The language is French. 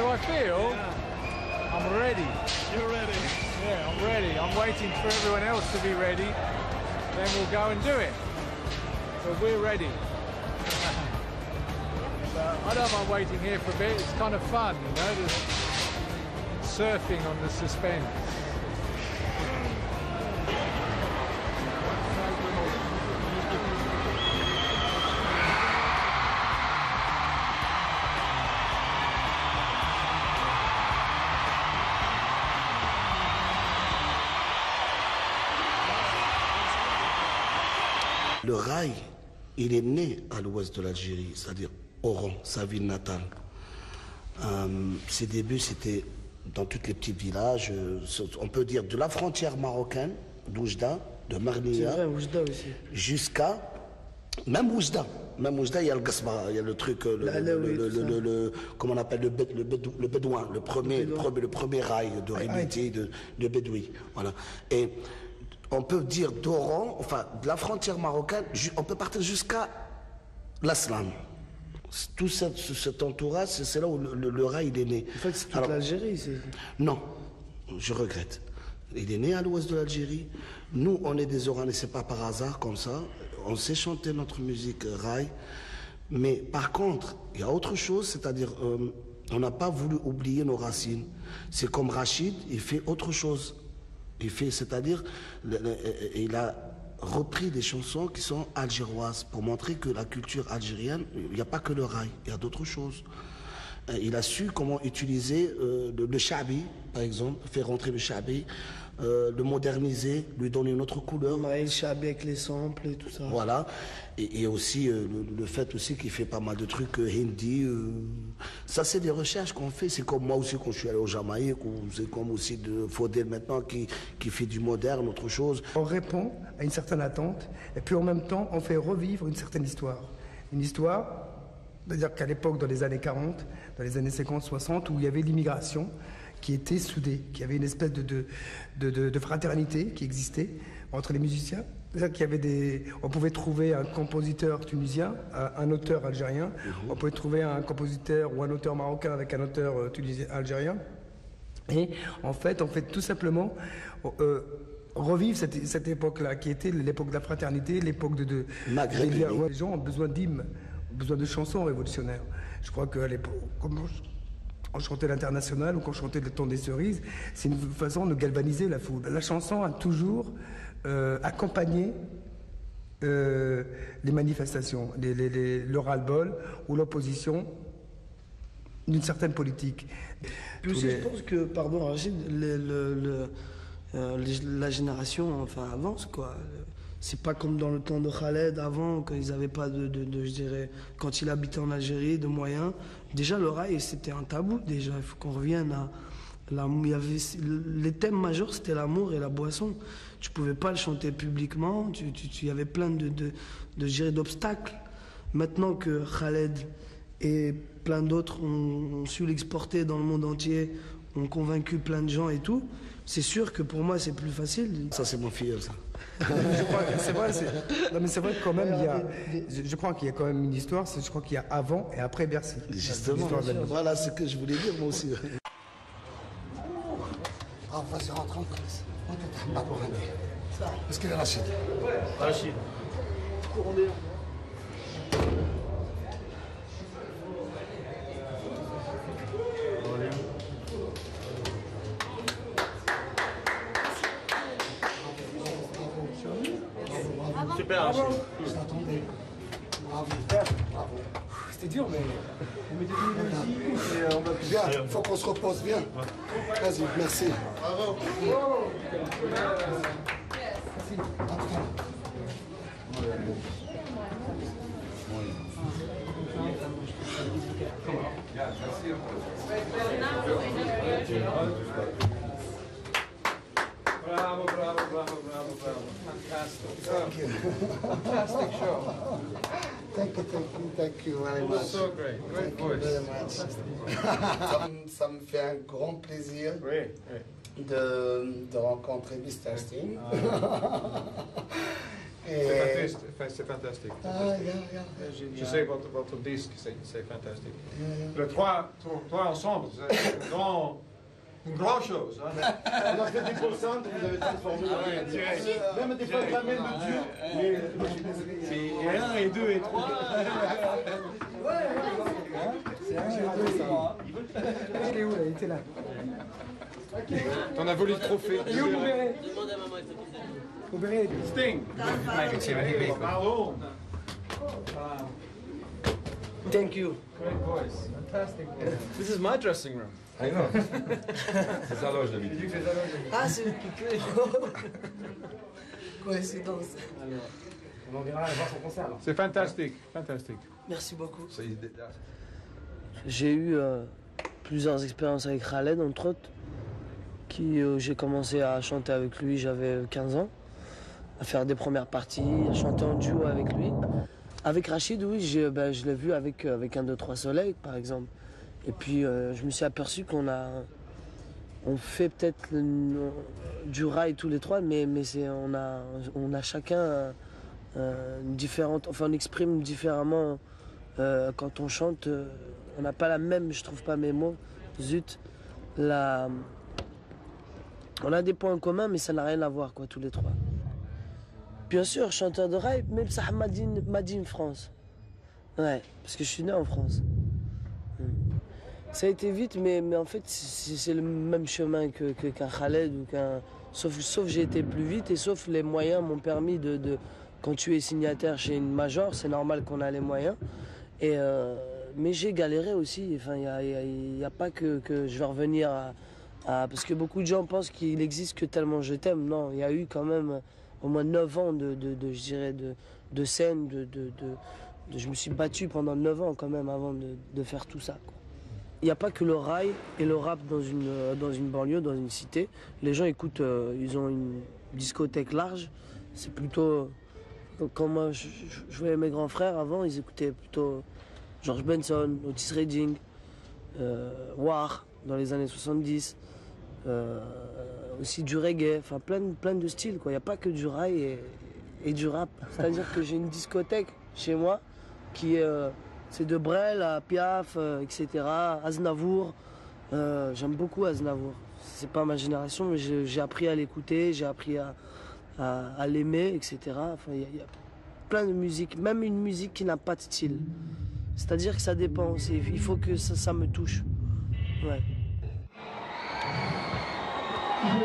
do I feel? Yeah. I'm ready. You're ready. Yeah, I'm ready. I'm waiting for everyone else to be ready. Then we'll go and do it. But we're ready. I don't mind waiting here for a bit. It's kind of fun, you know, just surfing on the suspense. Le rail, il est né à l'ouest de l'Algérie, c'est-à-dire Oran, sa ville natale. Ses débuts, c'était dans tous les petits villages, on peut dire de la frontière marocaine, d'Oujda, de Marnia, jusqu'à même Oujda. Même Oujda, il y a le Gasba, il y a le truc, comment on appelle, le bédouin, le premier rail de réalité de Bédoui. Voilà. Et on peut dire d'Oran, enfin de la frontière marocaine, on peut partir jusqu'à l'Aslan. Tout cet entourage, c'est là où le rail il est né. En fait, c'est toute l'Algérie ici. Non, je regrette. Il est né à l'ouest de l'Algérie. Nous, on est des Oranais, c'est pas par hasard comme ça. On sait chanter notre musique rail. Mais par contre, il y a autre chose, c'est-à-dire, on n'a pas voulu oublier nos racines. C'est comme Rachid, il fait autre chose. Il fait, c'est-à-dire, il a repris des chansons qui sont algéroises pour montrer que la culture algérienne, il n'y a pas que le rail, il y a d'autres choses. Il a su comment utiliser le chabi, par exemple, faire rentrer le chabi, le moderniser, lui donner une autre couleur. Le chabi avec les samples et tout ça. Voilà. Et aussi le fait aussi qu'il fait pas mal de trucs hindi. Ça, c'est des recherches qu'on fait. C'est comme moi aussi quand je suis allé au Jamaïque, ou c'est comme aussi de Faudel maintenant qui fait du moderne, autre chose. On répond à une certaine attente et puis en même temps, on fait revivre une certaine histoire. Une histoire, c'est-à-dire qu'à l'époque, dans les années 40, dans les années 50, 60, où il y avait l'immigration qui était soudée, qui avait une espèce de fraternité qui existait entre les musiciens. C'est-à-dire qu'il y avait on pouvait trouver un compositeur tunisien, un auteur algérien, on pouvait trouver un compositeur ou un auteur marocain avec un auteur tunisien algérien. Et en fait, on fait tout simplement revivre cette époque-là, qui était l'époque de la fraternité, l'époque de les gens ont besoin d'hymnes, ont besoin de chansons révolutionnaires. Je crois qu'à l'époque, comme on chantait l'international ou qu'on chantait le temps des cerises, c'est une façon de galvaniser la foule. La chanson a toujours accompagné les manifestations, le ras-le-bol ou l'opposition d'une certaine politique. Puis aussi, je pense que, pardon Rachid, la génération enfin avance quoi. C'est pas comme dans le temps de Khaled avant, quand ils n'avaient pas je dirais, quand il habitait en Algérie, de moyens. Déjà le rail c'était un tabou déjà. Il faut qu'on revienne à les thèmes majeurs c'était l'amour et la boisson. Tu pouvais pas le chanter publiquement. Il y avait plein d'obstacles. Maintenant que Khaled et plein d'autres ont su l'exporter dans le monde entier, ont convaincu plein de gens et tout, c'est sûr que pour moi c'est plus facile. Ça c'est mon filleul ça. Je crois que c'est vrai, non mais c'est vrai que quand même je crois qu'il y a quand même une histoire, je crois qu'il y a avant et après Bercy. Justement, voilà ce que je voulais dire moi aussi. Ah, vas-y, rentre en classe. Pas pour un. Est-ce qu'il est Rachid? Rachid. Super, Rachid. Je t'attendais. Bravo. Bravo. C'était dur, mais on mettait tout ici et on va plus. Bien, il faut qu'on se repose bien. Vas-y, merci. Bravo. Bravo, bravo, bravo, bravo, bravo. Fantastic. Thank you. Fantastic show. Thank you very It much. was so great. Great voice. Ça me fait un grand plaisir Great, great. de rencontrer Mr. Sting. C'est c'est fantastique. Je sais votre disque, c'est fantastique. Le trois ensemble, c'est une grande chose. Hein. On a fait 10%, vous avez transformé. Même des fois, la même de Dieu. C'est 1 et 2 et 3. C'est un, deux, trois. Il est où là? Il était là. T'en as volé le trophée. Il est où Boubéré? Boubéré. Sting. Pardon. Thank you. Great voice. Fantastic voice. This is my dressing room. I know. C'est sa loge d'habitude. Ah, c'est coïncidence. On en verra voir son concert alors. C'est fantastique. Fantastique. Merci beaucoup. So J'ai eu plusieurs expériences avec Khaled, entre autres, j'ai commencé à chanter avec lui, j'avais 15 ans, à faire des premières parties, à chanter en duo avec lui. Avec Rachid, oui, je l'ai vu avec 1, 2, 3 Soleil, par exemple. Et puis, je me suis aperçu on fait peut-être du rail tous les trois, mais on a chacun une différente, enfin on exprime différemment quand on chante. On n'a pas la même, je trouve pas mes mots, zut. On a des points communs, mais ça n'a rien à voir, quoi, tous les trois. Bien sûr, chanteur de rail, même ça m'a dit en France. Ouais, parce que je suis né en France. Ça a été vite, mais en fait, c'est le même chemin qu'un Khaled ou qu'un... Sauf j'ai été plus vite et sauf les moyens m'ont permis de... Quand tu es signataire chez une major, c'est normal qu'on a les moyens. Mais j'ai galéré aussi. Enfin, il n'y a pas que je vais revenir à... Parce que beaucoup de gens pensent qu'il n'existe que Tellement je t'aime. Non, il y a eu quand même au moins 9 ans je dirais, de scène. Je me suis battu pendant 9 ans quand même avant de faire tout ça, quoi. Il n'y a pas que le rail et le rap dans une banlieue, dans une cité. Les gens écoutent, ils ont une discothèque large. C'est plutôt... Quand moi je voyais mes grands frères avant, ils écoutaient plutôt George Benson, Otis Redding, War dans les années 70, aussi du reggae, enfin plein de styles, quoi. Il n'y a pas que du rail et du rap. C'est-à-dire que j'ai une discothèque chez moi qui est... c'est de Brel à Piaf, etc. Aznavour. J'aime beaucoup Aznavour. C'est pas ma génération, mais j'ai appris à l'écouter, j'ai appris à l'aimer, etc. Enfin, il y a plein de musique, même une musique qui n'a pas de style. C'est-à-dire que ça dépend. Il faut que ça me touche. Ouais. Ah